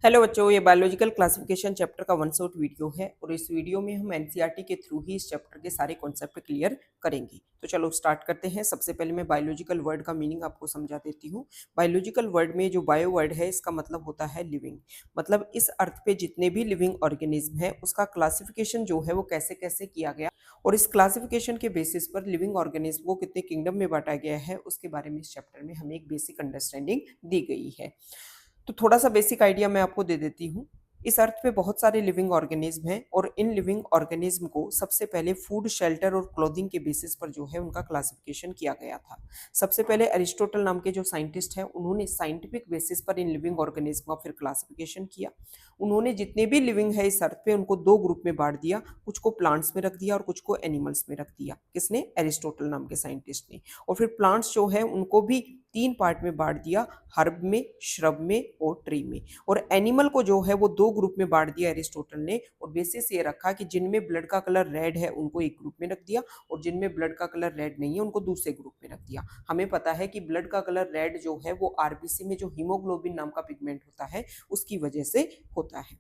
Hello बच्चों, ये biological classification chapter का वन शॉट वीडियो है और इस वीडियो में हम एनसीईआरटी के थ्रू ही इस चैप्टर के सारे कॉन्सेप्ट क्लियर करेंगे। तो चलो स्टार्ट करते हैं। सबसे पहले मैं बायोलॉजिकल वर्ड का मीनिंग आपको समझा देती हूँ। बायोलॉजिकल वर्ड में जो बायो वर्ड है इसका मतलब होता है लिविंग। मतलब इस अर्थ पे जितने भी लिविंग ऑर्गेनिज्म है उसका क्लासिफिकेशन जो है वो कैसे कैसे किया गया और इस क्लासिफिकेशन के बेसिस पर लिविंग ऑर्गेनिज्म को कितने किंगडम में बांटा गया है उसके बारे में इस चैप्टर में हमें एक बेसिक अंडरस्टैंडिंग दी गई है। तो थोड़ा सा बेसिक आइडिया मैं आपको दे देती हूँ। इस अर्थ पे बहुत सारे लिविंग ऑर्गेनिज्म हैं और इन लिविंग ऑर्गेनिज्म को सबसे पहले फूड, शेल्टर और क्लोथिंग के बेसिस पर जो है उनका क्लासिफिकेशन किया गया था। सबसे पहले एरिस्टोटल नाम के जो साइंटिस्ट हैं उन्होंने साइंटिफिक बेसिस पर इन लिविंग ऑर्गेनिज्म का फिर क्लासिफिकेशन किया। उन्होंने जितने भी लिविंग है इस अर्थ पे उनको दो ग्रुप में बांट दिया, कुछ को प्लांट्स में रख दिया और कुछ को एनिमल्स में रख दिया। किसने? एरिस्टोटल नाम के साइंटिस्ट ने। और फिर प्लांट्स जो है उनको भी तीन पार्ट में बांट दिया, हर्ब में, श्रब में और ट्री में। और एनिमल को जो है वो दो ग्रुप में बांट दिया एरिस्टोटल ने और बेसिस ये रखा कि जिनमें ब्लड का कलर रेड है उनको एक ग्रुप में रख दिया और जिनमें ब्लड का कलर रेड नहीं है उनको दूसरे ग्रुप में रख दिया। हमें पता है कि ब्लड का कलर रेड जो है वो आरबीसी में जो हीमोग्लोबिन नाम का पिगमेंट होता है उसकी वजह से होता है।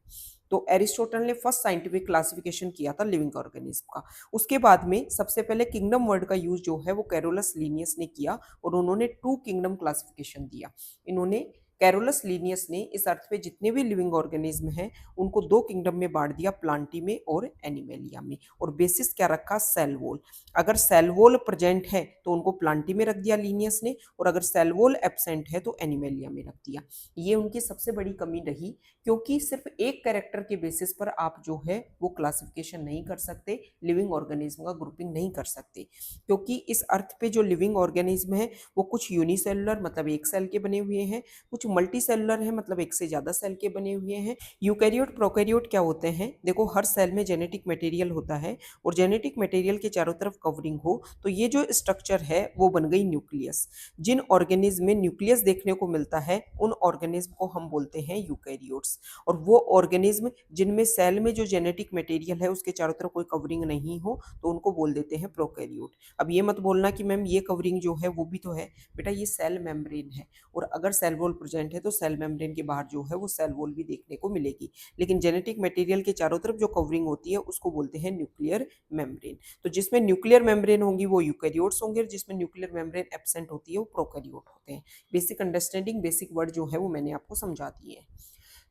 तो एरिस्टोटल ने फर्स्ट साइंटिफिक क्लासिफिकेशन किया था लिविंग ऑर्गेनिज्म का। उसके बाद में सबसे पहले किंगडम वर्ड का यूज जो है वो कैरोलस लीनियस ने किया और उन्होंने टू किंगडम क्लासिफिकेशन दिया। इन्होंने कैरोलस लीनियस ने इस अर्थ पे जितने भी लिविंग ऑर्गेनिज्म हैं उनको दो किंगडम में बांट दिया, प्लांटी में और एनिमेलिया में। और बेसिस क्या रखा? Cell wall. अगर सेल वॉल प्रेजेंट है तो उनको प्लांटी में रख दिया लीनियस ने और अगर सेल वॉल एब्सेंट है तो एनिमेलिया में रख दिया। ये उनकी सबसे बड़ी कमी रही, क्योंकि सिर्फ एक कैरेक्टर के बेसिस पर आप जो है वो क्लासिफिकेशन नहीं कर सकते, लिविंग ऑर्गेनिज्म का ग्रुपिंग नहीं कर सकते। क्योंकि इस अर्थ पे जो लिविंग ऑर्गेनिज्म है वो कुछ यूनिसेलुलर मतलब एक सेल के बने हुए हैं, कुछ मल्टी सेलुलर है मतलब एक से ज्यादा सेल के बने हुए हैं। यूकैरियोट प्रोकैरियोट क्या होते हैं? देखो, हर सेल में जेनेटिक मटेरियल होता है और जेनेटिक मटेरियल के चारों तरफ कवरिंग हो तो ये जो स्ट्रक्चर है वो बन गई न्यूक्लियस। जिन ऑर्गेनिज्म में न्यूक्लियस देखने को मिलता है उन ऑर्गेनिज्म को हम बोलते हैं यूकैरियोट्स। और वो ऑर्गेनिज्म जिनमें सेल में जो जेनेटिक मटेरियल है उसके चारों तरफ कोई कवरिंग नहीं हो तो उनको बोल देते हैं प्रोकैरियोट। अब ये मत बोलना कि मैम ये कवरिंग जो है वो भी तो है। बेटा, ये सेल मेम्ब्रेन है और अगर सेल वॉल प्रेजेंट है तो सेल मेम्ब्रेन के बाहर जो है वो सेल वॉल भी देखने को मिलेगी, लेकिन जेनेटिक मटेरियल के चारों तरफ जो कवरिंग होती है उसको बोलते हैं न्यूक्लियर मेम्ब्रेन। तो जिसमें न्यूक्लियर मेम्ब्रेन होंगी वो यूकैरियोट्स होंगे और जिसमें न्यूक्लियर मेम्ब्रेन एब्सेंट होती है वो प्रोकैरियोट होते हैं। बेसिक अंडरस्टैंडिंग, बेसिक वर्ड जो है वो मैंने आपको समझा दिए हैं।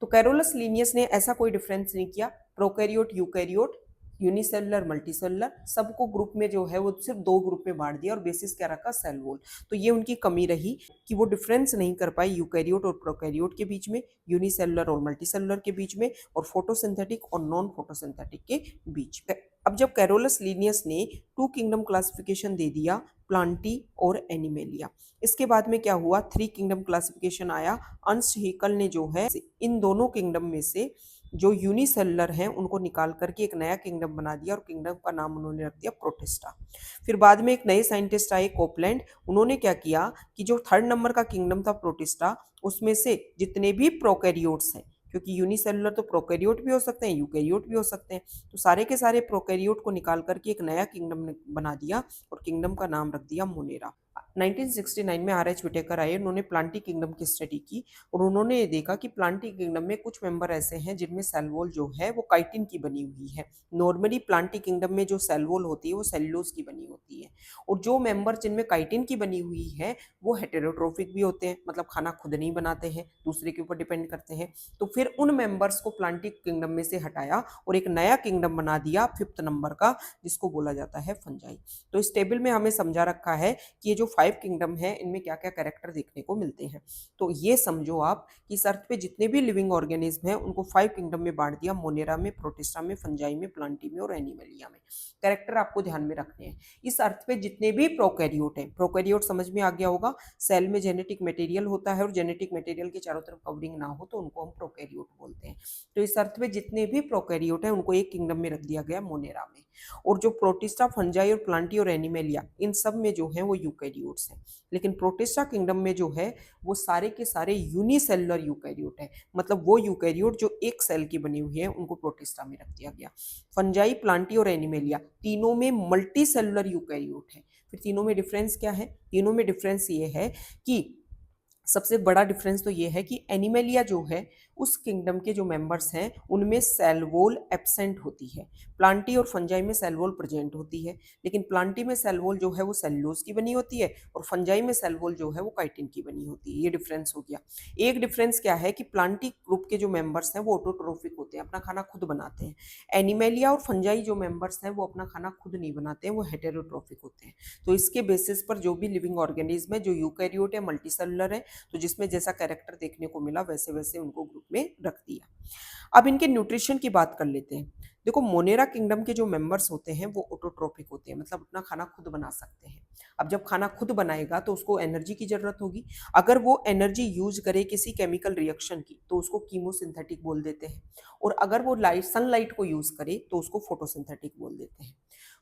तो कैरोलस लीनियस ने ऐसा कोई डिफरेंस नहीं किया, प्रोकैरियोट, यूकैरियोट, यूनिसेलुलर, मल्टीसेलुलर सबको ग्रुप में जो है वो सिर्फ दो ग्रुप में बांट दिया और बेसिस क्या रखा? Cell wall. तो ये उनकी कमी रही कि वो डिफरेंस नहीं कर पाई यूकैरियोट और प्रोकैरियोट के बीच में, यूनिसेलुलर और मल्टीसेलुलर के बीच में और फोटोसिंथेटिक और नॉन फोटोसिंथेटिक के बीच में। अब जब कैरोलस लीनियस ने टू किंगडम क्लासिफिकेशन दे दिया, प्लांटी और एनिमेलिया, इसके बाद में क्या हुआ? थ्री किंगडम क्लासिफिकेशन आया। अंश हीकल ने जो है इन दोनों किंगडम में से जो यूनिसेलुलर हैं उनको निकाल करके एक नया किंगडम बना दिया और किंगडम का नाम उन्होंने रख दिया प्रोटिस्टा। फिर बाद में एक नए साइंटिस्ट आए, कोपलैंड। उन्होंने क्या किया कि जो थर्ड नंबर का किंगडम था प्रोटिस्टा, उसमें से जितने भी प्रोकैरियोट्स हैं, क्योंकि यूनिसेलुलर तो प्रोकैरियोट भी हो सकते हैं, यूकैरियोट भी हो सकते हैं, तो सारे के सारे प्रोकैरियोट को निकाल करके एक नया किंगडम बना दिया और किंगडम का नाम रख दिया मोनेरा। 1969 में आर एच विटेकर आए, उन्होंने प्लांटी किंगडम की स्टडी की और उन्होंने ये देखा कि प्लांटी किंगडम में कुछ मेंबर ऐसे हैं जिनमें सेल वॉल जो है वो काइटिन की बनी हुई है। नॉर्मली प्लांटी किंगडम में जो सेल वॉल होती है वो सेल्यूलोज की बनी होती है और जो मेंबर जिनमें काइटिन की बनी हुई है वो हेटेरोट्रोफिक भी होते हैं, मतलब खाना खुद नहीं बनाते हैं, दूसरे के ऊपर डिपेंड करते हैं। तो फिर उन मेंबर्स को प्लांटी किंगडम में से हटाया और एक नया किंगडम बना दिया फिफ्थ नंबर का, जिसको बोला जाता है फंजाई। तो इस टेबल में हमें समझा रखा है कि ये जो फाइव किंगडम है इनमें क्या क्या कैरेक्टर देखने को मिलते हैं। तो ये समझो आप कि इस अर्थ पे जितने भी लिविंग ऑर्गेनिज्म हैं उनको फाइव किंगडम में बांट दिया, मोनेरा में, प्रोटिस्टा में, फंजाई में, प्लांटी में और एनिमलिया में। कैरेक्टर आपको ध्यान में रखने हैं। इस अर्थ पे जितने भी प्रोकैरियोट हैं, प्रोकैरियोट समझ में आ गया होगा, सेल में जेनेटिक मटेरियल होता है और जेनेटिक मटेरियल के चारों तरफ कवरिंग ना हो तो उनको हम प्रोकैरियोट बोलते हैं। तो इस अर्थ में जितने भी प्रोकैरियोट हैं उनको एक किंगडम में रख दिया गया, मोनेरा में। और जो प्रोटिस्टा, फंजाई और प्लांटी और एनिमेलिया, इन सब में जो है वो यूकैरियोट्स हैं। लेकिन प्रोटिस्टा किंगडम में जो है वो सारे के सारे यूनिसेलुलर यूकैरियोट है, मतलब वो यूकैरियोट जो एक सेल की बनी हुई है उनको प्रोटिस्टा में रख दिया गया। फंजाई, प्लांटी और एनिमेलिया तीनों में मल्टी सेलुलर यूकैरियोट है। फिर तीनों में डिफरेंस क्या है? तीनों में डिफरेंस ये है कि सबसे बड़ा डिफरेंस तो ये है कि एनिमेलिया जो है उस किंगडम के जो मेंबर्स हैं उनमें सेल वॉल एब्सेंट होती है। प्लांटी और फंजाई में सेल वॉल प्रेजेंट होती है, लेकिन प्लांटी में सेल वॉल जो है वो सेलुलोज की बनी होती है और फंजाई में सेल वॉल जो है वो काइटिन की बनी होती है। ये डिफरेंस हो गया। एक डिफरेंस क्या है कि प्लांटी ग्रुप के जो मेंबर्स हैं वो ऑटोट्रोफिक होते हैं, अपना खाना खुद बनाते हैं। एनिमेलिया और फंजाई जो मेंबर्स हैं वो अपना खाना खुद नहीं बनाते हैं, वो हेटेरोट्रोफिक होते हैं। तो इसके बेसिस पर जो भी लिविंग ऑर्गेनिज्म है, जो यूकैरियोट है, मल्टीसेलुलर है, तो जिसमें जैसा कैरेक्टर देखने को मिला वैसे वैसे उनको ग्रुप में रख दिया। अब इनके न्यूट्रिशन की बात कर लेते हैं। देखो, मोनेरा किंगडम के जो मेंबर्स होते हैं वो ऑटोट्रोपिक होते हैं, मतलब अपना खाना खुद बना सकते हैं। अब जब खाना खुद बनाएगा तो उसको एनर्जी की जरूरत होगी। अगर वो एनर्जी यूज करे किसी केमिकल रिएक्शन की तो उसको कीमोसिंथेटिक बोल देते हैं, और अगर वो लाइट सनलाइट को यूज करे तो उसको फोटोसिंथेटिक बोल देते हैं।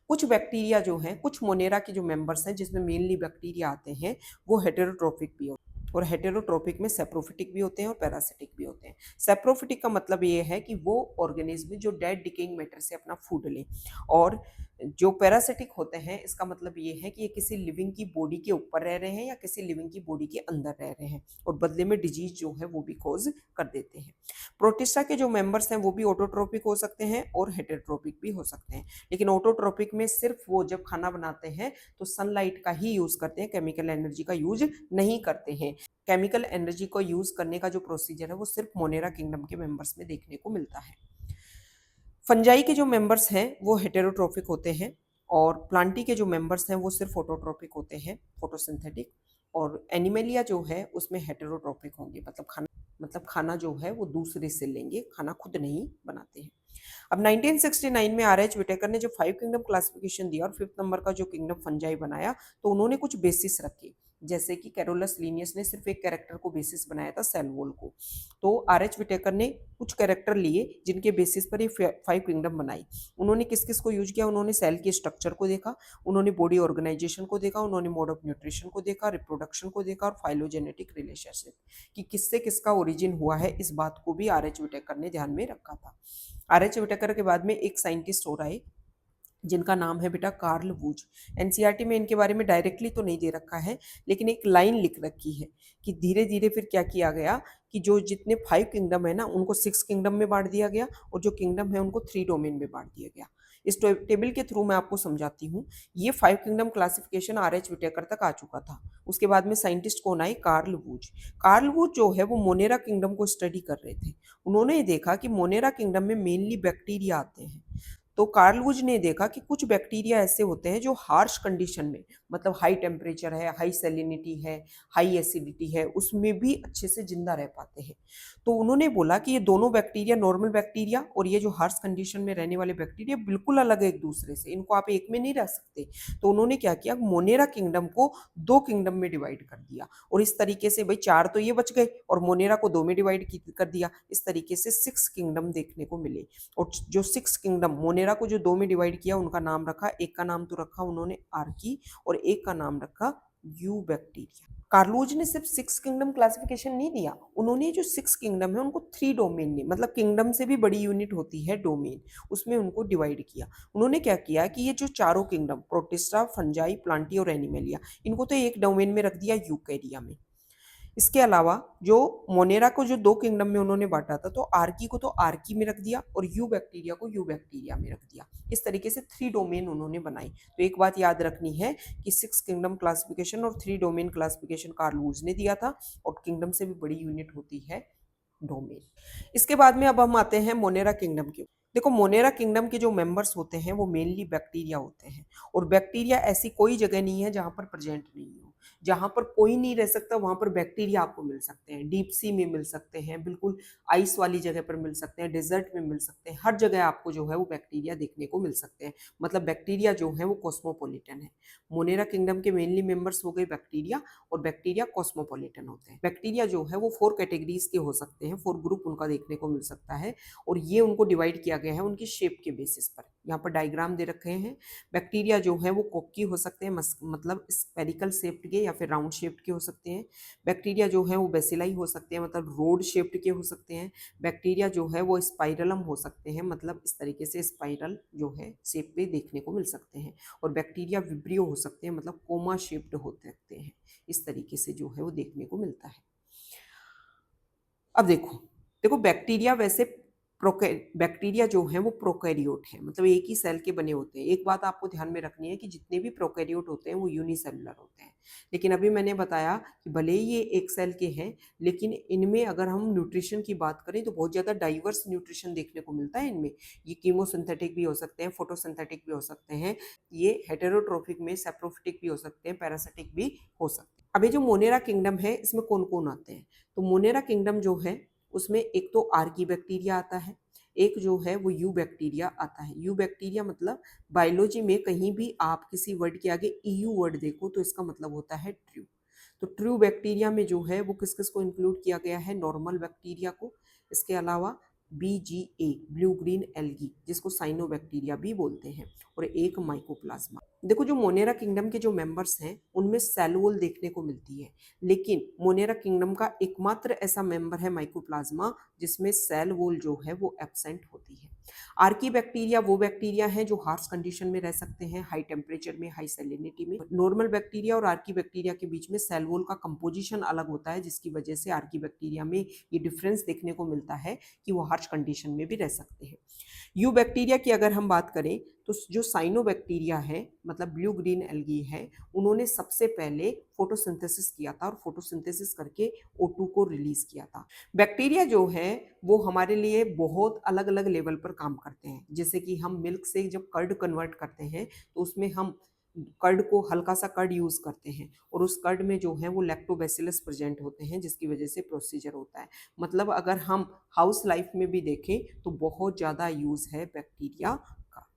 कुछ बैक्टीरिया जो हैं, कुछ मोनेरा के जो मेंबर्स हैं जिसमें मेनली बैक्टीरिया आते हैं, वो हेटेरोट्रोपिक भी होते हैं, और हेटेरोट्रोपिक में सेप्रोफिटिक भी होते हैं और पैरासिटिक भी होते हैं। सेप्रोफिटिक का मतलब ये है कि वो ऑर्गेनिज्म जो डेड डिकेइंग मैटर से अपना फूड ले, और जो पैरासिटिक होते हैं इसका मतलब ये है कि ये किसी लिविंग की बॉडी के ऊपर रह रहे हैं या किसी लिविंग की बॉडी के अंदर रह रहे हैं, और बदले में डिजीज जो है वो भी कॉज कर देते हैं। प्रोटिस्टा के जो मेंबर्स हैं वो भी ऑटोट्रोपिक हो सकते हैं और हेटेरोट्रोपिक भी हो सकते हैं, लेकिन ऑटोट्रोपिक में सिर्फ वो जब खाना बनाते हैं तो सनलाइट का ही यूज करते हैं, केमिकल एनर्जी का यूज नहीं करते हैं। केमिकल एनर्जी को यूज करने का जो प्रोसीजर है वो सिर्फ मोनेरा किंगडम के मेंबर्स में देखने को मिलता है। फंजाई के जो मेंबर्स हैं वो हेटेरोट्रोपिक होते हैं, और प्लांटी के जो मेंबर्स हैं वो सिर्फ ऑटोट्रोपिक होते हैं, फोटोसिंथेटिक। और एनिमेलिया जो है उसमें हेटेरोट्रोपिक होंगे, मतलब खाना जो है वो दूसरे से लेंगे, खाना खुद नहीं बनाते हैं। अब 1969 में आर एच विटेकर ने जब 5 किंगडम क्लासिफिकेशन दिया और 5th नंबर का जो किंगडम फंजाई बनाया, तो उन्होंने कुछ बेसिस रखे। जैसे कि कैरोलस लीनियस ने सिर्फ एक कैरेक्टर को बेसिस बनाया था, सेल वॉल को, तो आर एच विटेकर ने कुछ कैरेक्टर लिए जिनके बेसिस पर ये 5 किंगडम बनाई। उन्होंने किस किस को यूज किया? उन्होंने सेल के स्ट्रक्चर को देखा, उन्होंने बॉडी ऑर्गेनाइजेशन को देखा, उन्होंने मोड ऑफ न्यूट्रिशन को देखा, रिप्रोडक्शन को देखा, और फाइलोजेनेटिक रिलेशनशिप कि किससे किसका ओरिजिन हुआ है, इस बात को भी आर एच विटेकर ने ध्यान में रखा था। आर एच विटेकर के बाद में एक साइंटिस्ट और आए जिनका नाम है बेटा कार्ल वूज। एनसीईआरटी में इनके बारे में डायरेक्टली तो नहीं दे रखा है, लेकिन एक लाइन लिख रखी है कि धीरे धीरे फिर क्या किया गया कि जो जितने 5 किंगडम है ना उनको 6 किंगडम में बांट दिया गया, और जो किंगडम है उनको 3 डोमेन में बांट दिया गया। इस टेबल के थ्रू मैं आपको समझाती हूँ। ये 5 kingdom classification R H Whittaker तक आ चुका था। उसके बाद में साइंटिस्ट कौन आए? Karl whose. कार्ल वूज जो है वो मोनेरा किंगडम को स्टडी कर रहे थे। उन्होंने देखा कि मोनेरा किंगडम में मेनली बैक्टीरिया आते हैं। तो कार्ल वुज ने देखा कि कुछ बैक्टीरिया ऐसे होते हैं जो हार्श कंडीशन में, मतलब हाई टेम्परेचर है, हाई सैलिनिटी है, हाई एसिडिटी है, उसमें भी अच्छे से जिंदा रह पाते हैं। तो उन्होंने बोला कि ये दोनों बैक्टीरिया, नॉर्मल बैक्टीरिया और ये जो हार्श कंडीशन में रहने वाले बैक्टीरिया, बिल्कुल अलग है एक दूसरे से, इनको आप एक में नहीं रह सकते। तो उन्होंने क्या किया? मोनेरा किंगडम को 2 किंगडम में डिवाइड कर दिया, और इस तरीके से भाई 4 तो ये बच गए और मोनेरा को 2 में डिवाइड कर दिया। इस तरीके से 6 किंगडम देखने को मिले, और जो 6 किंगडम मोनेरा को जो 2 में डिवाइड किया उनका नाम रखा, एक का नाम तो रखा उन्होंने आर्की और एक का नाम रखा यू बैक्टीरिया। कार्लोज ने सिर्फ 6 किंगडम क्लासिफिकेशन नहीं दिया, उन्होंने जो 6 किंगडम है उनको 3 डोमेन में, मतलब किंगडम से भी बड़ी यूनिट होती है डोमेन, उसमें उनको डिवाइड किया। उन्होंने क्या किया कि ये जो चारों किंगडम, प्रोटिस्टा, फंजाई, प्लांटी और एनिमेलिया, इनको तो एक डोमेन में रख दिया, यूकैरिया में। इसके अलावा जो मोनेरा को जो 2 किंगडम में उन्होंने बांटा था, तो आर्की को तो आर्की में रख दिया और यू बैक्टीरिया को यू बैक्टीरिया में रख दिया। इस तरीके से 3 डोमेन उन्होंने बनाई। तो एक बात याद रखनी है कि 6 किंगडम क्लासिफिकेशन और 3 डोमेन क्लासिफिकेशन कार्ल वुज ने दिया था, और किंगडम से भी बड़ी यूनिट होती है डोमेन। इसके बाद में अब हम आते हैं मोनेरा किंगडम के। देखो, मोनेरा किंगडम के जो मेंबर्स होते हैं वो मेनली बैक्टीरिया होते हैं, और बैक्टीरिया ऐसी कोई जगह नहीं है जहां पर प्रेजेंट नहीं हो। जहां पर कोई नहीं रह सकता वहां पर बैक्टीरिया आपको मिल सकते हैं। डीप सी में मिल सकते हैं, बिल्कुल आइस वाली जगह पर मिल सकते हैं, डेजर्ट में मिल सकते हैं, हर जगह आपको जो है वो बैक्टीरिया देखने को मिल सकते हैं। मतलब बैक्टीरिया जो है वो कॉस्मोपॉलिटन है। मोनेरा किंगडम के मेनली मेंबर्स हो गए बैक्टीरिया, और बैक्टीरिया कॉस्मोपॉलिटन होते हैं। बैक्टीरिया जो है वो 4 कैटेगरीज के हो सकते हैं, 4 ग्रुप उनका देखने को मिल सकता है, और ये उनको डिवाइड किया गया है उनकी शेप के बेसिस पर। यहाँ पर डायग्राम दे रखे हैं। बैक्टीरिया जो है वो कोक्की हो सकते हैं, मतलब स्पेरिकल शेप्ड के या फिर राउंड शेप्ड के हो सकते हैं। बैक्टीरिया जो है वो बेसिलाई हो सकते हैं, मतलब रोड शेप्ड के हो सकते हैं। बैक्टीरिया जो है वो स्पाइरलम हो सकते हैं, मतलब इस तरीके से स्पाइरल जो है शेप पे देखने को मिल सकते हैं। और बैक्टीरिया विब्रियो हो सकते हैं, मतलब कोमा शेप्ड हो सकते हैं। इस तरीके से जो है वो देखने को मिलता है। अब देखो, देखो बैक्टीरिया वैसे प्रोकै बैक्टीरिया जो है वो प्रोकैरियोट है, मतलब एक ही सेल के बने होते हैं। एक बात आपको ध्यान में रखनी है कि जितने भी प्रोकैरियोट होते हैं वो यूनिसेलुलर होते हैं। लेकिन अभी मैंने बताया कि भले ही ये एक सेल के हैं, लेकिन इनमें अगर हम न्यूट्रिशन की बात करें तो बहुत ज़्यादा डाइवर्स न्यूट्रिशन देखने को मिलता है इनमें। ये कीमोसिंथेटिक भी हो सकते हैं, फोटोसिंथेटिक भी हो सकते हैं, ये हेटेरोट्रोफिक में सैप्रोफिटिक भी हो सकते हैं, पैरासिटिक भी हो सकते हैं। अब ये जो मोनेरा किंगडम है इसमें कौन कौन आते हैं? तो मोनेरा किंगडम जो है उसमें एक तो आर्की बैक्टीरिया आता है, एक जो है वो यू बैक्टीरिया आता है। यू बैक्टीरिया मतलब बायोलॉजी में कहीं भी आप किसी वर्ड के आगे ईयू वर्ड देखो तो इसका मतलब होता है ट्रू। तो ट्रू बैक्टीरिया में जो है वो किस किस को इंक्लूड किया गया है? नॉर्मल बैक्टीरिया को, इसके अलावा BGA ब्लू ग्रीन एल्गी जिसको साइनोबैक्टीरिया भी बोलते हैं, और एक माइकोप्लाज्मा। देखो जो मोनेरा किंगडम के जो मेंबर्स हैं उनमें सेल वॉल देखने को मिलती है, लेकिन मोनेरा किंगडम का एकमात्र ऐसा मेंबर है माइकोप्लाज्मा जिसमें सेल वॉल जो है वो एब्सेंट होती है। आर्की बैक्टीरिया वो बैक्टीरिया हैं जो हार्श कंडीशन में रह सकते हैं, हाई टेम्परेचर में, हाई सैलिनिटी में। नॉर्मल बैक्टीरिया और आर्की बैक्टीरिया के बीच में सेल वॉल का कंपोजिशन अलग होता है, जिसकी वजह से आर्की बैक्टीरिया में ये डिफरेंस देखने को मिलता है कि वो हार्श कंडीशन में भी रह सकते हैं। यू बैक्टीरिया की अगर हम बात करें तो जो साइनोबैक्टीरिया है मतलब ब्लू ग्रीन एल्गी है, उन्होंने सबसे पहले फोटोसिंथेसिस किया था और फोटोसिंथेसिस करके O2 को रिलीज किया था। बैक्टीरिया जो है वो हमारे लिए बहुत अलग अलग लेवल पर काम करते हैं। जैसे कि हम मिल्क से जब कर्ड कन्वर्ट करते हैं तो उसमें हम कर्ड को हल्का सा कर्ड यूज करते हैं, और उस कर्ड में जो है वो लैक्टोबैसिलस प्रेजेंट होते हैं, जिसकी वजह से प्रोसीजर होता है। मतलब अगर हम हाउस लाइफ में भी देखें तो बहुत ज़्यादा यूज है बैक्टीरिया का।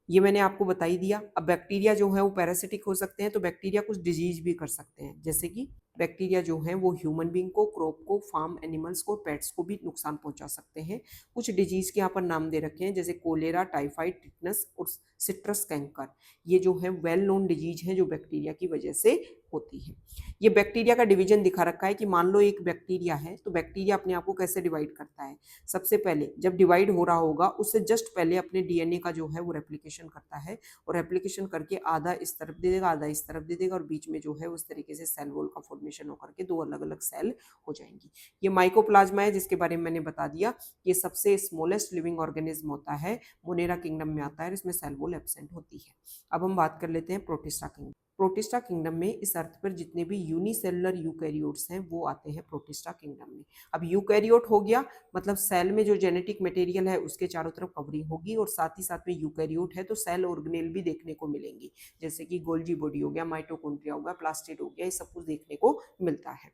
ये मैंने आपको बता ही दिया। अब बैक्टीरिया जो है वो पैरासिटिक हो सकते हैं, तो बैक्टीरिया कुछ डिजीज भी कर सकते हैं, जैसे कि बैक्टीरिया जो है वो ह्यूमन बींग को, क्रॉप को, फार्म एनिमल्स को, पेट्स को भी नुकसान पहुंचा सकते हैं। कुछ डिजीज के यहाँ पर नाम दे रखे हैं जैसे कोलेरा, टाइफाइड, टिटनस और सिट्रस कैंकर। ये जो है वेल नोन डिजीज है जो बैक्टीरिया की वजह से होती है। ये बैक्टीरिया का डिवीजन दिखा रखा है कि मान लो एक बैक्टीरिया है, तो बैक्टीरिया अपने आप को कैसे डिवाइड करता है। सबसे पहले जब डिवाइड हो रहा होगा उससे जस्ट पहले अपने DNA का जो है वो रेप्लिकेशन करता है, और रेप्लिकेशन करके आधा इस तरफ दे देगा, आधा इस तरफ दे देगा, और बीच में जो है उस तरीके से सेल वॉल का फॉर्मेशन होकर के दो अलग अलग सेल हो जाएंगी। ये माइकोप्लाज्मा है जिसके बारे में मैंने बता दिया। ये सबसे स्मॉलेस्ट लिविंग ऑर्गेनिज्म होता है, मोनेरा किंगडम में आता है, इसमें सेल वॉल एब्सेंट होती है। अब हम बात कर लेते हैं प्रोटिस्टा किंगडम। प्रोटिस्टा किंगडम में इस अर्थ पर जितने भी यूनिसेलुलर यूकैरियोट्स हैं वो आते हैं प्रोटिस्टा किंगडम में। अब यूकैरियोट हो गया मतलब सेल में जो जेनेटिक मटेरियल है उसके चारों तरफ कवरिंग होगी, और साथ ही साथ में यूकैरियोट है तो सेल ऑर्गेनेल भी देखने को मिलेंगी, जैसे कि गोल्जी बॉडी हो गया, माइटोकॉन्ड्रिया हो गया, प्लास्टिड हो गया, ये सब कुछ देखने को मिलता है।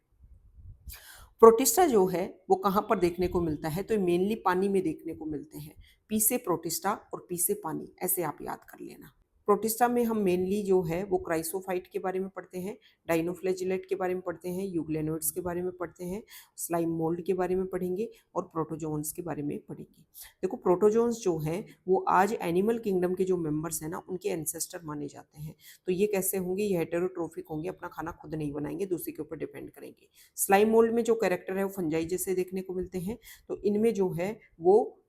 प्रोटिस्टा जो है वो कहाँ पर देखने को मिलता है? तो मेनली पानी में देखने को मिलते हैं। पी से प्रोटिस्टा और पी से पानी, ऐसे आप याद कर लेना। प्रोटिस्टा में हम मेनली जो है वो क्राइसोफाइट के बारे में पढ़ते हैं, डाइनोफ्लैजिलेट के बारे में पढ़ते हैं, यूग्लेनोइड्स के बारे में पढ़ते हैं, स्लाइम मोल्ड के बारे में पढ़ेंगे, और प्रोटोजोन्स के बारे में पढ़ेंगे। देखो प्रोटोजोन्स जो हैं वो आज एनिमल किंगडम के जो मेंबर्स हैं ना उनके एंसेस्टर माने जाते हैं। तो ये कैसे होंगे? ये हेटेरोट्रोफिक होंगे, अपना खाना खुद नहीं बनाएंगे, दूसरे के ऊपर डिपेंड करेंगे। स्लाइम मोल्ड में जो कैरेक्टर है वो फंजाई जैसे देखने को मिलते हैं। तो इनमें जो है वो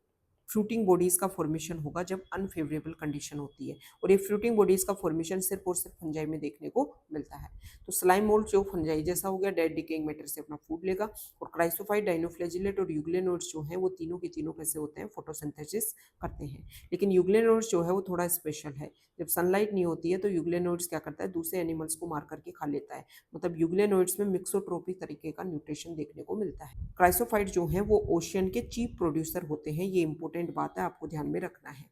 फ्रूटिंग बॉडीज का फॉर्मेशन होगा जब अनफेवरेबल कंडीशन होती है, और ये फ्रूटिंग बॉडीज का फॉर्मेशन सिर्फ और सिर्फ फंजाई में देखने को मिलता है। तो स्लाइम मोल्ड जो फंजाई जैसा हो गया, डेड डिकेइंग मैटर से अपना फूड लेगा, और क्राइसोफाइट, डाइनोफ्लैजिलेट और यूग्लेनोड्स जो हैं वो तीनों के तीनों कैसे होते हैं? फोटोसिंथेसिस करते हैं। लेकिन यूग्लेनोड्स जो है वो थोड़ा स्पेशल है। जब सनलाइट नहीं होती है तो यूग्लेनोड्स क्या करता है? दूसरे एनिमल्स को मार करके खा लेता है। मतलब यूग्लेनोड्स में मिक्सोट्रोपिक तरीके का न्यूट्रिशन देखने को मिलता है। क्राइसोफाइट जो है वो ओशियन के चीफ प्रोड्यूसर होते हैं, ये इंपॉर्टेंट बात है, आपको ध्यान में रखना है।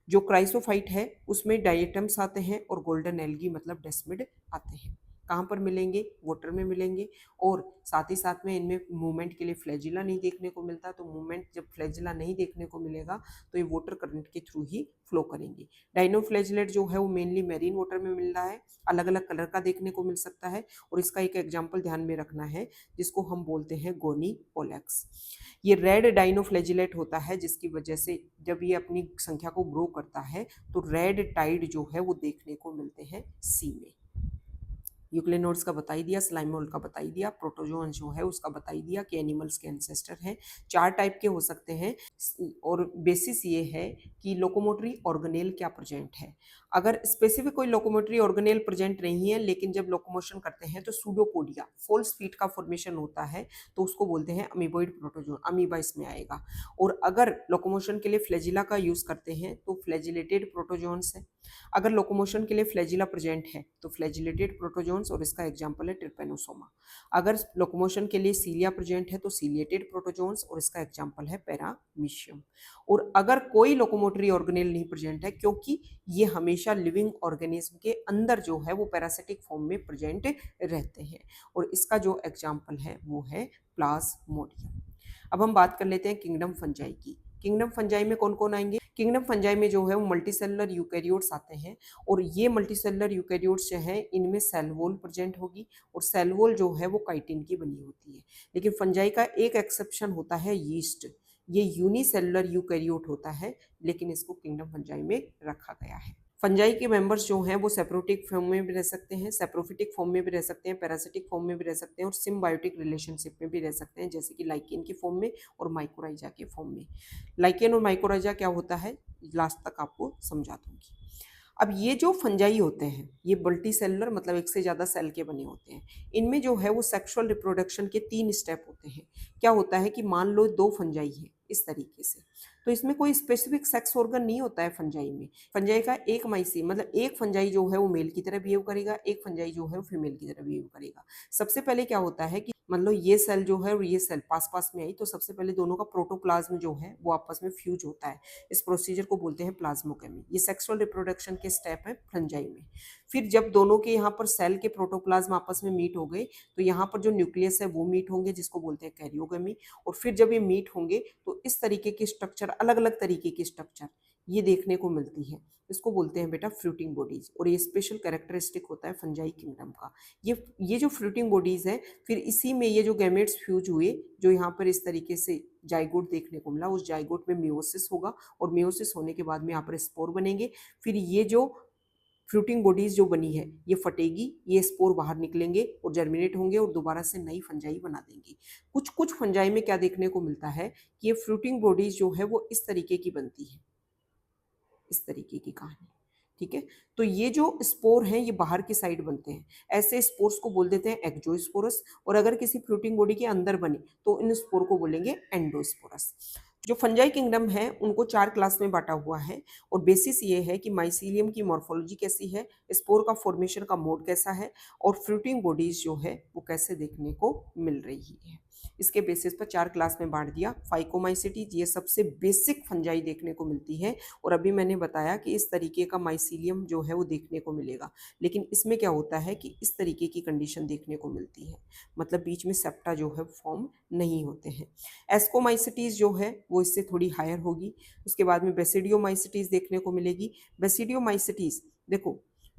जो क्राइसोफाइट है उसमें डायटम्स आते हैं और गोल्डन एल्गी मतलब डेस्मिड आते हैं। कहाँ पर मिलेंगे? वाटर में मिलेंगे, और साथ ही साथ में इनमें मूवमेंट के लिए फ्लैजिला नहीं देखने को मिलता। तो मूवमेंट जब फ्लैजिला नहीं देखने को मिलेगा तो ये वाटर करंट के थ्रू ही फ्लो करेंगे। डाइनोफ्लैजिलेट जो है वो मेनली मैरीन वाटर में मिल रहा है, अलग अलग कलर का देखने को मिल सकता है, और इसका एक एग्जाम्पल ध्यान में रखना है जिसको हम बोलते हैं गोनी पोलैक्स। ये रेड डाइनोफ्लैजिलेट होता है, जिसकी वजह से जब ये अपनी संख्या को ग्रो करता है तो रेड टाइड जो है वो देखने को मिलते हैं सी में। यूक्लिनोड्स का बता ही दिया, स्लाइमोल का बता ही दिया, प्रोटोजोन जो है उसका बता ही दिया कि एनिमल्स के एंसेस्टर हैं। 4 टाइप के हो सकते हैं और बेसिस ये है कि लोकोमोटरी ऑर्गेनेल क्या प्रेजेंट है। अगर स्पेसिफिक कोई लोकोमोटरी ऑर्गेनेल प्रेजेंट नहीं है लेकिन जब लोकोमोशन करते हैं तो सूडोपोडिया फॉल्स फीट का फॉर्मेशन होता है तो उसको बोलते हैं अमीबोइड प्रोटोजोन, अमीबा इसमें आएगा। और अगर लोकोमोशन के लिए फ्लैजिला का यूज करते हैं तो फ्लैजिलेटेड प्रोटोजोन्स है। अगर लोकोमोशन के लिए फ्लैजिला प्रेजेंट है तो फ्लैजिलेटेड प्रोटोजोन्स और इसका एग्जांपल है ट्रिपेनोसोमा। अगर लोकोमोशन के लिए सीलिया प्रेजेंट है तो सीलिएटेड प्रोटोजोन्स और इसका एग्जांपल है पैरामीशियम। और अगर कोई लोकोमोटरी ऑर्गेनेल नहीं प्रेजेंट है, क्योंकि ये हमेशा लिविंग ऑर्गेनिज्म के अंदर जो है वो पैरासिटिक फॉर्म में प्रेजेंट रहते हैं, और इसका जो एग्जांपल है वो है प्लाज्मोडियम। अब हम बात कर लेते हैं किंगडम फंजाई की। किंगडम फंजाई में कौन कौन आएंगे? किंगडम फंजाई में जो है वो मल्टीसेलुलर यूकैरियोट्स आते हैं, और ये मल्टीसेलुलर यूकैरियोट्स जो है इनमें सेल वॉल प्रेजेंट होगी, और सेल वॉल जो है वो काइटिन की बनी होती है। लेकिन फंजाई का एक एक्सेप्शन होता है यीस्ट, ये यूनिसेलुलर यूकैरियोट होता है, लेकिन इसको किंगडम फंजाई में रखा गया है। फंजाई के मेंबर्स जो हैं वो सेप्रोटिक फॉर्म में भी रह सकते हैं, सेप्रोफिटिक फॉर्म में भी रह सकते हैं, पैरासिटिक फॉर्म में भी रह सकते हैं, और सिम्बायोटिक रिलेशनशिप में भी रह सकते हैं, जैसे कि लाइकेन के फॉर्म में और माइकोराइजा के फॉर्म में। लाइकेन और माइकोराइजा क्या होता है लास्ट तक आपको समझा दूंगी। अब ये जो फंजाई होते हैं ये मल्टी सेलुलर मतलब एक से ज़्यादा सेल के बने होते हैं। इनमें जो है वो सेक्सुअल रिप्रोडक्शन के 3 स्टेप होते हैं। क्या होता है कि मान लो 2 फंजाई है इस तरीके से, तो इसमें कोई स्पेसिफिक सेक्स ऑर्गन नहीं होता है फंजाई में। फंजाई का एक माइसी मतलब एक फंजाई जो है वो मेल की तरह बिहेव करेगा, एक फंजाई जो है वो फीमेल की तरह बिहेव करेगा। सबसे पहले क्या होता है कि मान लो ये सेल जो है और ये सेल पास पास में आई, तो सबसे पहले दोनों का प्रोटोप्लाज्म जो है वो आपस में फ्यूज होता है। इस प्रोसीजर को बोलते हैं प्लाज्मोकेमी। ये सेक्सुअल रिप्रोडक्शन के स्टेप है फंजाई में। फिर जब दोनों के यहाँ पर सेल के प्रोटोप्लाज्म आपस में मीट हो गए तो यहाँ पर जो न्यूक्लियस है वो मीट होंगे, जिसको बोलते हैं कैरियोगेमी। और फिर जब ये मीट होंगे तो इस तरीके की स्ट्रक्चर, अलग अलग तरीके की स्ट्रक्चर ये देखने को मिलती है। इसको बोलते हैं बेटा फ्रूटिंग बॉडीज, और ये स्पेशल कैरेक्टरिस्टिक होता है फंजाई किंगडम का। ये जो फ्रूटिंग बॉडीज है, फिर इसी में ये जो गैमेट्स फ्यूज हुए, जो यहाँ पर इस तरीके से जाइगोट देखने को मिला, उस जाइगोट में मियोसिस होगा, और मियोसिस होने के बाद में यहाँ पर स्पोर बनेंगे। फिर ये जो फ्रूटिंग बॉडीज जो बनी है ये फटेगी, ये स्पोर बाहर निकलेंगे और जर्मिनेट होंगे और दोबारा से नई फंजाई बना देंगी। कुछ कुछ फंजाई में क्या देखने को मिलता है कि ये फ्रूटिंग बॉडीज जो है वो इस तरीके की बनती है, इस तरीके की कहानी। ठीक है, तो ये जो स्पोर हैं ये बाहर की साइड बनते हैं, ऐसे स्पोर्स को बोल देते हैं एक्जोस्पोरस। और अगर किसी फ्रूटिंग बॉडी के अंदर बने तो इन स्पोर को बोलेंगे एंडोस्पोरस। जो फंजाई किंगडम है उनको 4 क्लास में बांटा हुआ है, और बेसिस ये है कि माइसीलियम की मॉर्फोलॉजी कैसी है, स्पोर का फॉर्मेशन का मोड कैसा है, और फ्रूटिंग बॉडीज जो है वो कैसे देखने को मिल रही है। इसके बेसिस पर 4 क्लास में बांट दिया। फाइकोमाइसिटीज ये सबसे बेसिक फंजाई देखने को मिलती है, और अभी मैंने बताया कि इस तरीके का माइसीलियम जो है वो देखने को मिलेगा, लेकिन इसमें क्या होता है कि इस तरीके की कंडीशन देखने को मिलती है, मतलब बीच में सेप्टा जो है फॉर्म नहीं होते हैं। एस्कोमाइसिटीज जो है वो इससे थोड़ी हायर होगी। उसके बाद में बेसिडियोमाइसिटीज देखने को मिलेगी। बेसिडियोमाइसिटीज देखो,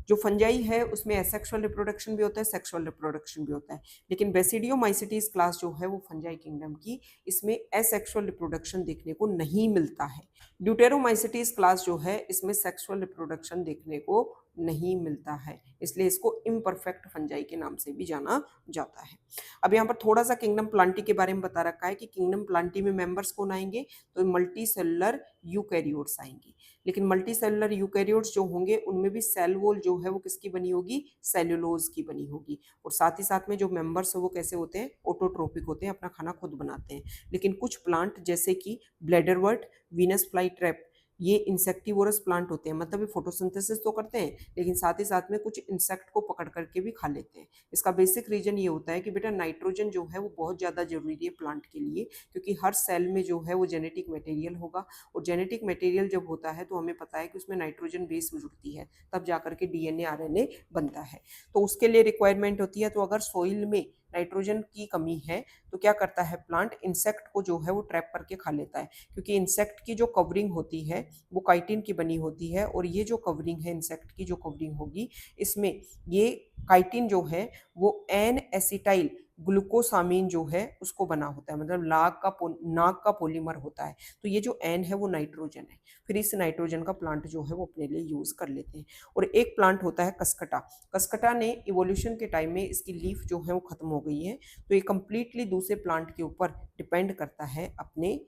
जो फंजाई है उसमें एसेक्सुअल रिप्रोडक्शन भी होता है, सेक्सुअल रिप्रोडक्शन भी होता है, लेकिन बेसिडियोमाइसिटीज क्लास जो है वो फंजाई किंगडम की, इसमें एसेक्सुअल रिप्रोडक्शन देखने को नहीं मिलता है। ड्यूटेरोमाइसिटीज क्लास जो है इसमें सेक्सुअल रिप्रोडक्शन देखने को नहीं मिलता है, इसलिए इसको इम्परफेक्ट फंजाई के नाम से भी जाना जाता है। अब यहाँ पर थोड़ा सा किंगडम प्लांटी के बारे में बता रखा है कि किंगडम प्लांटी में मेंबर्स कौन आएंगे, तो मल्टी सेलुलर यूकैरियोट्स आएंगी। लेकिन मल्टी सेलुलर यूकैरियोट्स जो होंगे उनमें भी सेल वॉल जो है वो किसकी बनी होगी, सेल्यूलोज की बनी होगी। और साथ ही साथ में जो मेंबर्स है वो कैसे होते हैं, ऑटोट्रोपिक होते हैं, अपना खाना खुद बनाते हैं। लेकिन कुछ प्लांट जैसे कि ब्लैडरवर्ट, वीनस फ्लाई ट्रैप, ये इंसेक्टिवोरस प्लांट होते हैं, मतलब ये फोटोसिंथेसिस तो करते हैं लेकिन साथ ही साथ में कुछ इंसेक्ट को पकड़ करके भी खा लेते हैं। इसका बेसिक रीजन ये होता है कि बेटा नाइट्रोजन जो है वो बहुत ज़्यादा जरूरी है प्लांट के लिए, क्योंकि हर सेल में जो है वो जेनेटिक मटेरियल होगा, और जेनेटिक मटेरियल जब होता है तो हमें पता है कि उसमें नाइट्रोजन बेस जुड़ती है, तब जाकर के डीएनए आरएनए बनता है, तो उसके लिए रिक्वायरमेंट होती है। तो अगर सोइल में नाइट्रोजन की कमी है तो क्या करता है प्लांट, इंसेक्ट को जो है वो ट्रैप करके खा लेता है, क्योंकि इंसेक्ट की जो कवरिंग होती है वो काइटिन की बनी होती है, और ये जो कवरिंग है इंसेक्ट की जो कवरिंग होगी इसमें ये काइटिन जो है वो एन एसिटाइल ग्लूकोसामीन जो है उसको बना होता है, मतलब नाक का पॉलीमर होता है। तो ये जो एन है वो नाइट्रोजन है। फिर इस नाइट्रोजन का प्लांट जो है वो अपने लिए यूज कर लेते हैं। और एक प्लांट होता है कसकटा। कसकटा ने इवोल्यूशन के टाइम में इसकी लीफ जो है वो खत्म हो गई है, तो ये कंप्लीटली दूसरे प्लांट के ऊपर डिपेंड करता है अपने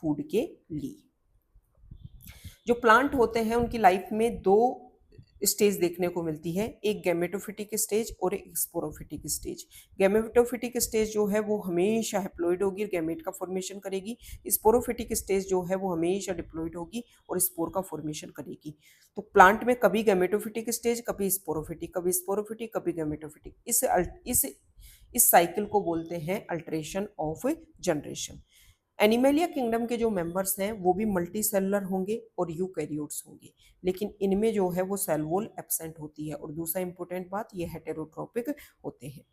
फूड के लिए। जो प्लांट होते हैं उनकी लाइफ में दो स्टेज देखने को मिलती है, एक गैमेटोफिटिक स्टेज और एक स्पोरोफिटिक स्टेज। गैमेटोफिटिक स्टेज जो है वो हमेशा हैप्लॉइड होगी, गैमेट का फॉर्मेशन करेगी। स्पोरोफिटिक स्टेज जो है वो हमेशा डिप्लॉइड होगी और स्पोर का फॉर्मेशन करेगी। तो प्लांट में कभी गैमेटोफिटिक स्टेज, कभी स्पोरोफिटिक, कभी स्पोरोफिटिक, कभी गैमेटोफिटिक। इस साइकिल को बोलते हैं alteration of generation. Animalia kingdom के जो मेंबर्स हैं वो भी मल्टी सेलुलर होंगे और यूकैरियोट्स होंगे, लेकिन इनमें जो है वो सेल वॉल एब्सेंट होती है। और दूसरा इंपॉर्टेंट बात, ये हेटेरोट्रोपिक होते हैं।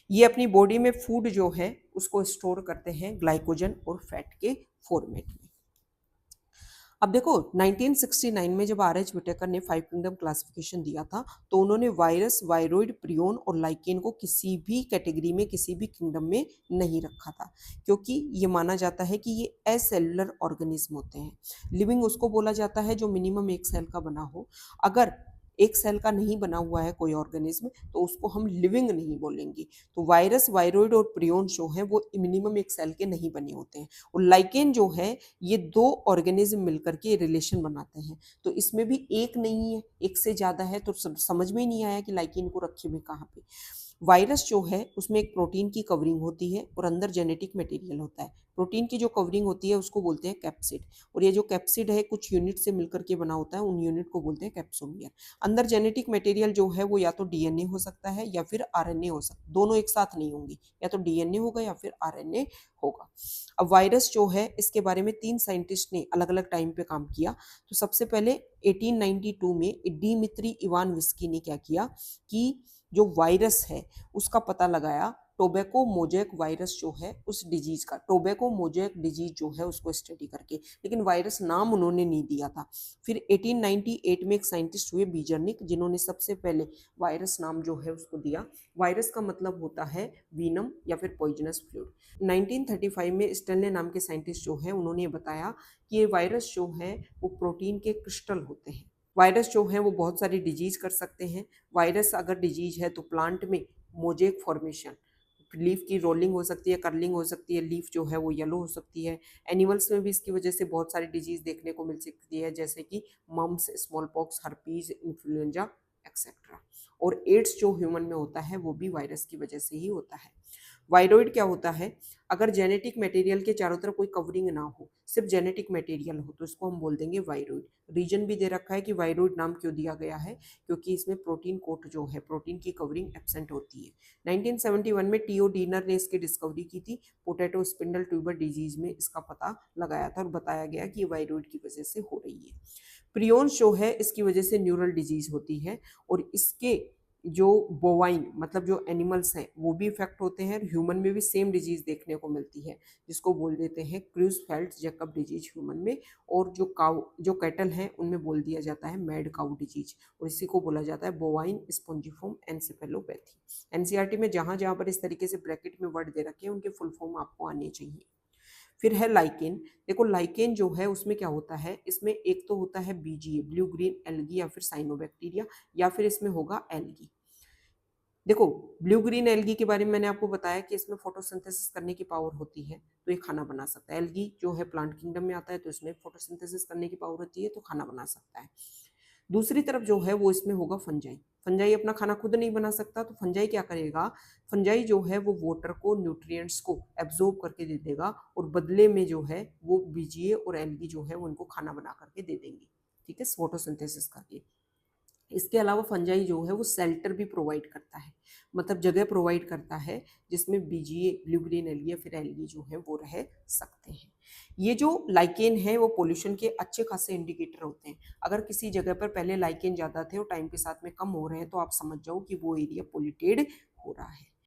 ये अपनी बॉडी में फूड जो है उसको स्टोर करते हैं ग्लाइकोजन और फैट के फॉर्मेट में। अब देखो 1969 में जब आर एच विटेकर ने 5 किंगडम क्लासिफिकेशन दिया था, तो उन्होंने वायरस, वायरोइड, प्रियोन और लाइकेन को किसी भी कैटेगरी में, किसी भी किंगडम में नहीं रखा था, क्योंकि ये माना जाता है कि ये एसेलुलर ऑर्गेनिज्म होते हैं। लिविंग उसको बोला जाता है जो मिनिमम एक सेल का बना हो। अगर एक सेल का नहीं बना हुआ है कोई ऑर्गेनिज्म तो उसको हम लिविंग नहीं बोलेंगे। तो वायरस, वायरोइड और प्रियोन जो है वो मिनिमम एक सेल के नहीं बने होते हैं। और लाइकेन जो है ये दो ऑर्गेनिज्म मिलकर के रिलेशन बनाते हैं। तो इसमें भी एक नहीं है, एक से ज्यादा है, तो समझ में ही नहीं आया कि लाइकेन को रखे हुए कहाँ पे। वायरस जो है उसमें एक प्रोटीन की कवरिंग होती है और अंदर जेनेटिक मटेरियल होता है। प्रोटीन की जो कवरिंग होती है उसको बोलते हैं कैप्सिड, और ये जो कैप्सिड है कुछ यूनिट से मिलकर के बना होता है, उन यूनिट को बोलते हैं कैप्सोमियर। अंदर जेनेटिक मटेरियल जो है वो या तो डीएनए हो सकता है या फिर आरएनए हो सकता है, दोनों एक साथ नहीं होंगी, या तो डीएनए होगा या फिर आरएनए होगा। अब वायरस जो है इसके बारे में 3 साइंटिस्ट ने अलग अलग टाइम पे काम किया। तो सबसे पहले 1892 में डिमित्री इवानोव्स्की ने क्या किया कि जो वायरस है उसका पता लगाया। टोबैको मोजैक वायरस जो है उस डिजीज का, टोबैको मोजैक डिजीज जो है उसको स्टडी करके, लेकिन वायरस नाम उन्होंने नहीं दिया था। फिर 1898 में एक साइंटिस्ट हुए बीजरनिक, जिन्होंने सबसे पहले वायरस नाम जो है उसको दिया। वायरस का मतलब होता है वीनम या फिर पॉइजनस फ्लूइड। 1935 में स्टेनले नाम के साइंटिस्ट जो है उन्होंने बताया कि ये वायरस जो है वो प्रोटीन के क्रिस्टल होते हैं। वायरस जो है वो बहुत सारी डिजीज कर सकते हैं। वायरस अगर डिजीज है तो प्लांट में मोजेक फॉर्मेशन, लीफ की रोलिंग हो सकती है, कर्लिंग हो सकती है, लीफ जो है वो येलो हो सकती है। एनिमल्स में भी इसकी वजह से बहुत सारी डिजीज देखने को मिल सकती है, जैसे कि mumps, small pox, herpes, influenza etcetera. और एड्स जो ह्यूमन में होता है वो भी वायरस की वजह से ही होता है। वायरोइड क्या होता है, अगर जेनेटिक मटेरियल के चारों तरफ कोई कवरिंग ना हो, सिर्फ जेनेटिक मटेरियल हो, तो इसको हम बोल देंगे वायरोइड। रीजन भी दे रखा है कि वायरोइड नाम क्यों दिया गया है, क्योंकि इसमें प्रोटीन कोट जो है, प्रोटीन की कवरिंग एब्सेंट होती है। 1971 में टीओ डीनर ने इसकी डिस्कवरी की थी। पोटैटो स्पिंडल ट्यूबर डिजीज में इसका पता लगाया था और बताया गया कि ये वायरोइड की वजह से हो रही है। प्रियोन्स जो है इसकी वजह से न्यूरल डिजीज होती है, और इसके जो बोवाइन मतलब जो एनिमल्स हैं वो भी इफेक्ट होते हैं। ह्यूमन में भी सेम डिजीज देखने को मिलती है, जिसको बोल देते हैं क्रूजफेल्ड जैकब डिजीज ह्यूमन में। और जो काउ, जो कैटल हैं उनमें बोल दिया जाता है मैड काउ डिजीज, और इसी को बोला जाता है बोवाइन स्पॉन्जिफॉर्म एनसेफेलोपैथी। एनसीईआरटी में जहां जहां पर इस तरीके से ब्रैकेट में वर्ड दे रखे हैं उनके फुल फॉर्म आपको आने चाहिए। फिर है लाइकेन। देखो लाइकेन जो है उसमें क्या होता है, इसमें एक तो होता है बीजीए, ब्लू ग्रीन एल्गी या फिर साइनोबैक्टीरिया, या फिर इसमें होगा एल्गी। देखो ब्लू ग्रीन एल्गी के बारे में मैंने आपको बताया कि इसमें फोटोसिंथेसिस करने की पावर होती है, तो ये खाना बना सकता है। एल्गी जो है प्लांट किंगडम में आता है, तो इसमें फोटोसिंथेसिस करने की पावर होती है, तो खाना बना सकता है। दूसरी तरफ जो है वो इसमें होगा फंजाई। फंजाई अपना खाना खुद नहीं बना सकता, तो फंजाई क्या करेगा, फंजाई जो है वो वाटर को, न्यूट्रिएंट्स को एब्जॉर्ब करके दे देगा, और बदले में जो है वो बीजीए और एल्गी जो है वो उनको खाना बना करके दे देंगे, ठीक है, फोटोसिंथेसिस करके। इसके अलावा फंजाई जो है वो शेल्टर भी प्रोवाइड करता है, मतलब जगह प्रोवाइड करता है जिसमें बीजीए, ब्लू ग्रीन एल्गी या फिर एल्गी जो है वो रह सकते हैं। ये जो लाइकेन है वो पोल्यूशन के अच्छे खासे इंडिकेटर होते हैं। अगर किसी जगह पर पहले लाइकेन ज्यादा थे और टाइम के साथ में कम हो रहे हैं, तो आप समझ जाओ कि वो एरिया पोल्यूटेड हो रहा है।